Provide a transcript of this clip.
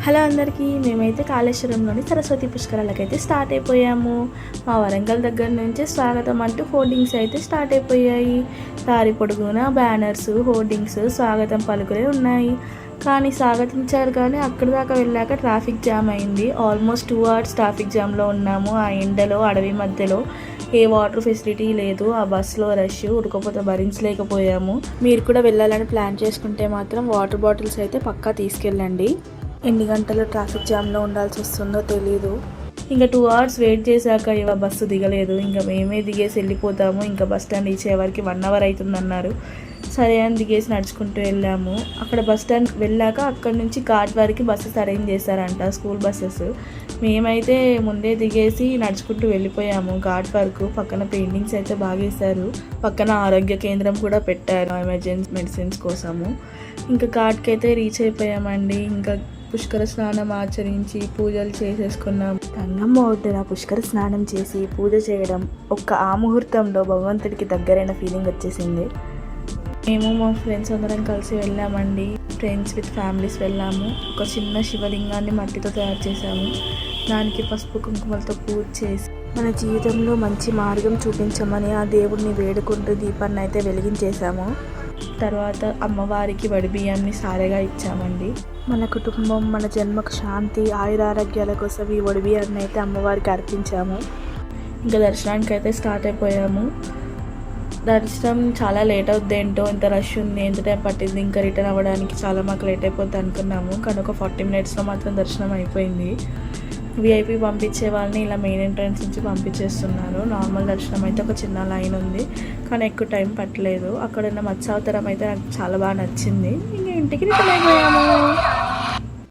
Hello అందరికీ, మేమైతే కాళేశ్వరంలోని Saraswati పుష్కరాలకైతే start అయిపోయాము. మా వరంగల్ దగ్గర నుంచి స్వాగతం అంటూ హోర్డింగ్స్ అయితే స్టార్ట్ అయిపోయాయి. దారి పొడుగున బ్యానర్స్, హోర్డింగ్స్, స్వాగతం పలుకులే ఉన్నాయి. కానీ స్వాగతించారు, కానీ అక్కడి దాకా వెళ్ళాక ట్రాఫిక్ జామ్ అయింది. ఆల్మోస్ట్ 2 hours ట్రాఫిక్ జామ్లో ఉన్నాము. ఆ ఎండలో, అడవి మధ్యలో ఏ వాటర్ ఫెసిలిటీ లేదు. ఆ బస్సులో రష్ ఉడకపోతే భరించలేకపోయాము. మీరు కూడా వెళ్ళాలని ప్లాన్ చేసుకుంటే మాత్రం వాటర్ బాటిల్స్ అయితే పక్కా తీసుకెళ్ళండి. ఎన్ని గంటలు ట్రాఫిక్ జామ్లో ఉండాల్సి వస్తుందో తెలీదు. ఇంకా 2 hours వెయిట్ చేశాక బస్సు దిగలేదు. ఇంకా మేమే దిగేసి వెళ్ళిపోతాము, ఇంకా బస్ స్టాండ్ రీచ్ అయ్యే వరకు 1 hour అవుతుందన్నారు. సరే అని దిగేసి నడుచుకుంటూ వెళ్ళాము. అక్కడ బస్ స్టాండ్ వెళ్ళాక అక్కడ నుంచి ఘాట్ వరకు బస్సెస్ అరేంజ్ చేశారంట, స్కూల్ బస్సెస్. మేమైతే ముందే దిగేసి నడుచుకుంటూ వెళ్ళిపోయాము ఘాట్ వరకు. పక్కన పెయింటింగ్స్ అయితే బాగా వేశారు. పక్కన ఆరోగ్య కేంద్రం కూడా పెట్టారు ఎమర్జెన్సీ మెడిసిన్స్ కోసము. ఇంకా ఘాట్కి అయితే రీచ్ అయిపోయామండి. ఇంకా పుష్కర స్నానం ఆచరించి పూజలు చేసేసుకున్నాం. గంగమ్మ ఒడ్డున పుష్కర స్నానం చేసి పూజ చేయడం ఆ ముహూర్తంలో భగవంతుడికి దగ్గరైన ఫీలింగ్ వచ్చేసింది. మేము మా ఫ్రెండ్స్ అందరం కలిసి వెళ్ళామండి. ఫ్రెండ్స్ విత్ ఫ్యామిలీస్ వెళ్ళాము. ఒక చిన్న శివలింగాన్ని మట్టితో తయారు చేశాము. దానికి పసుపు కుంకుమలతో పూజ చేసి మన జీవితంలో మంచి మార్గం చూపించమని ఆ దేవుడిని వేడుకుంటూ దీపాన్ని అయితే వెలిగించేశాము. తర్వాత అమ్మవారికి వడి బియ్యాన్ని సారెగా ఇచ్చామండి. మన కుటుంబం, మన జన్మకు శాంతి, ఆయురారోగ్యాల కోసం ఈ వడి బియ్యాన్ని అయితే అమ్మవారికి అర్పించాము. ఇంకా దర్శనానికి అయితే స్టార్ట్ అయిపోయాము. దర్శనం చాలా లేట్ అవుద్ది, ఏంటో ఇంత రష్ ఉంది, ఎంత టైం పట్టింది ఇంకా రిటర్న్ అవ్వడానికి, చాలా మాకు లేట్ అయిపోద్ది అనుకున్నాము. కానీ ఒక 40 minutesలో మాత్రం దర్శనం అయిపోయింది. విఐపి పంపించే వాళ్ళని ఇలా మెయిన్ ఎంట్రన్స్ నుంచి పంపించేస్తున్నారు. నార్మల్ దర్శనం అయితే ఒక చిన్న లైన్ ఉంది, కానీ ఎక్కువ టైం పట్టలేదు. అక్కడ ఉన్న మత్స్యావతారం అయితే నాకు చాలా బాగా నచ్చింది. ఇంకా ఇంటికి రిటర్న్ అయిపోయాము.